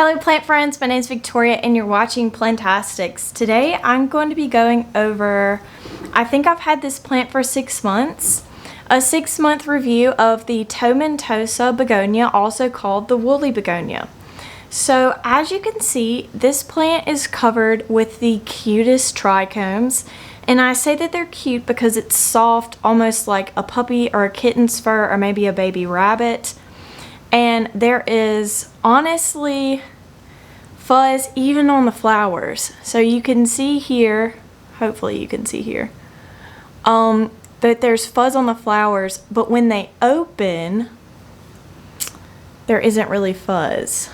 Hello plant friends, my name is Victoria and you're watching Plantastics. Today I'm going to be going over, I think I've had this plant for 6 months, a 6-month review of the Tomentosa begonia, also called the woolly begonia. So as you can see, this plant is covered with the cutest trichomes, and I say that they're cute because it's soft, almost like a puppy or a kitten's fur or maybe a baby rabbit. And there is honestly fuzz even on the flowers. So you can see here, hopefully you can see here, that there's fuzz on the flowers, but when they open, there isn't really fuzz.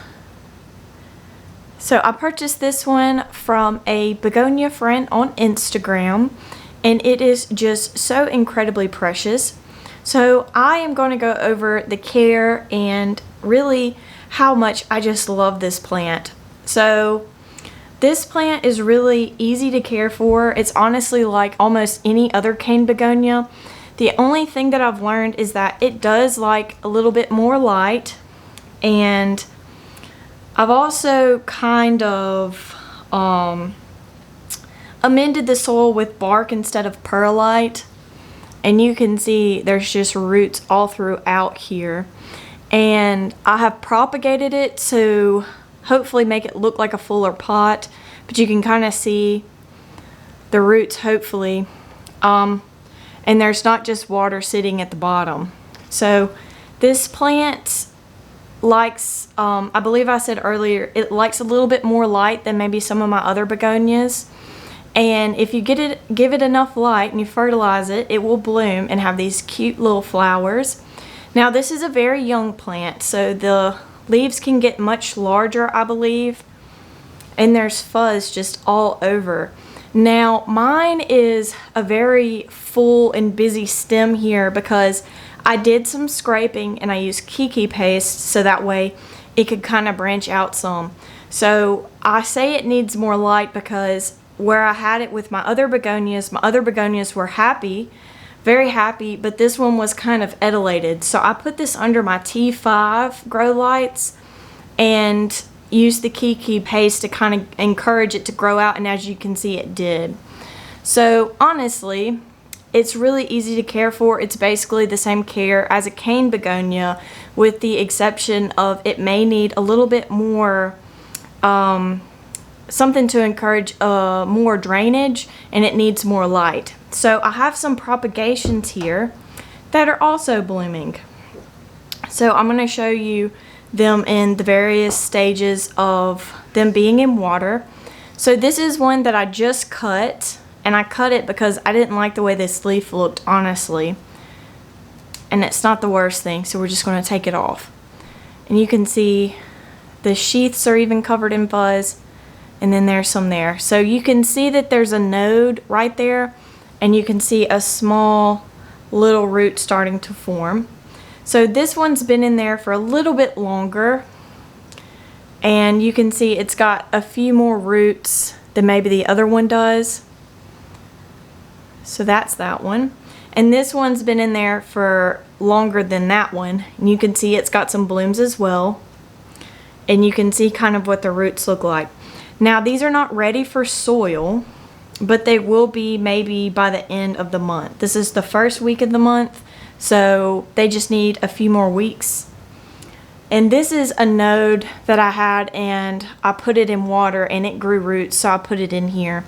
So I purchased this one from a begonia friend on Instagram, and it is just so incredibly precious. So I am going to go over the care and really how much I just love this plant. So this plant is really easy to care for. It's honestly like almost any other cane begonia. The only thing that I've learned is that it does like a little bit more light, and I've also kind of amended the soil with bark instead of perlite. And you can see there's just roots all throughout here. And I have propagated it to hopefully make it look like a fuller pot. But you can kind of see the roots, hopefully. And there's not just water sitting at the bottom. So this plant likes, I believe I said earlier, it likes a little bit more light than maybe some of my other begonias. And if you give it enough light and you fertilize it, it will bloom and have these cute little flowers. Now this is a very young plant, so the leaves can get much larger, I believe. And there's fuzz just all over. Now mine is a very full and busy stem here because I did some scraping and I used kiki paste so that way it could kind of branch out some. So I say it needs more light because where I had it with my other begonias were happy, very happy, but this one was kind of etiolated. So I put this under my T5 grow lights and used the kiki paste to kind of encourage it to grow out, and as you can see, it did. So honestly, it's really easy to care for. It's basically the same care as a cane begonia, with the exception of it may need a little bit more something to encourage more drainage, and it needs more light. So I have some propagations here that are also blooming. So I'm going to show you them in the various stages of them being in water. So this is one that I just cut, and I cut it because I didn't like the way this leaf looked, honestly. And it's not the worst thing, so we're just going to take it off. And you can see the sheaths are even covered in fuzz. And then there's some there. So you can see that there's a node right there, and you can see a small little root starting to form. So this one's been in there for a little bit longer, and you can see it's got a few more roots than maybe the other one does. So that's that one. And this one's been in there for longer than that one, and you can see it's got some blooms as well. And you can see kind of what the roots look like. Now these are not ready for soil, but they will be maybe by the end of the month. This is the first week of the month, so they just need a few more weeks. And this is a node that I had, and I put it in water and it grew roots, so I put it in here.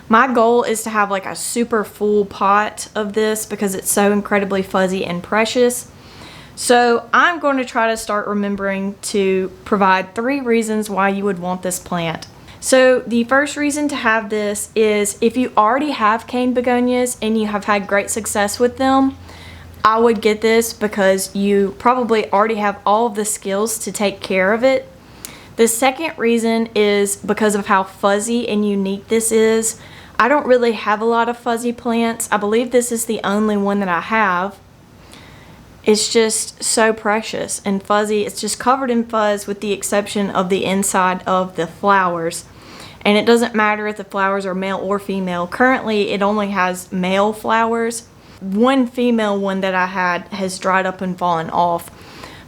My goal is to have like a super full pot of this because it's so incredibly fuzzy and precious. So I'm going to try to start remembering to provide 3 reasons why you would want this plant. So the first reason to have this is if you already have cane begonias and you have had great success with them, I would get this because you probably already have all of the skills to take care of it. The second reason is because of how fuzzy and unique this is. I don't really have a lot of fuzzy plants. I believe this is the only one that I have. It's just so precious and fuzzy. It's just covered in fuzz with the exception of the inside of the flowers. And it doesn't matter if the flowers are male or female. Currently, it only has male flowers. One female one that I had has dried up and fallen off.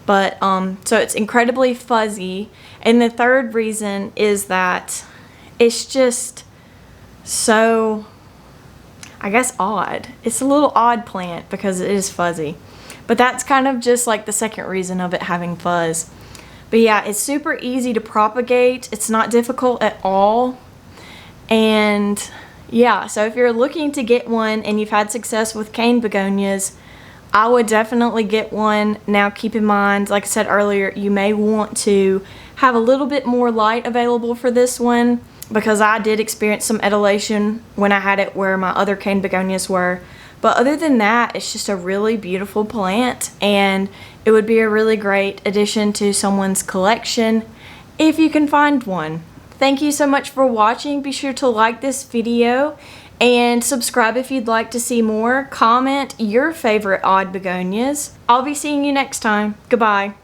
But so it's incredibly fuzzy. And the third reason is that it's just so, I guess, odd. It's a little odd plant because it is fuzzy. But that's kind of just like the second reason of it having fuzz. But yeah, it's super easy to propagate. It's not difficult at all. And yeah, so if you're looking to get one and you've had success with cane begonias, I would definitely get one. Now keep in mind, like I said earlier, you may want to have a little bit more light available for this one, because I did experience some etolation when I had it where my other cane begonias were. But other than that, it's just a really beautiful plant, and it would be a really great addition to someone's collection if you can find one. Thank you so much for watching. Be sure to like this video and subscribe if you'd like to see more. Comment your favorite odd begonias. I'll be seeing you next time. Goodbye.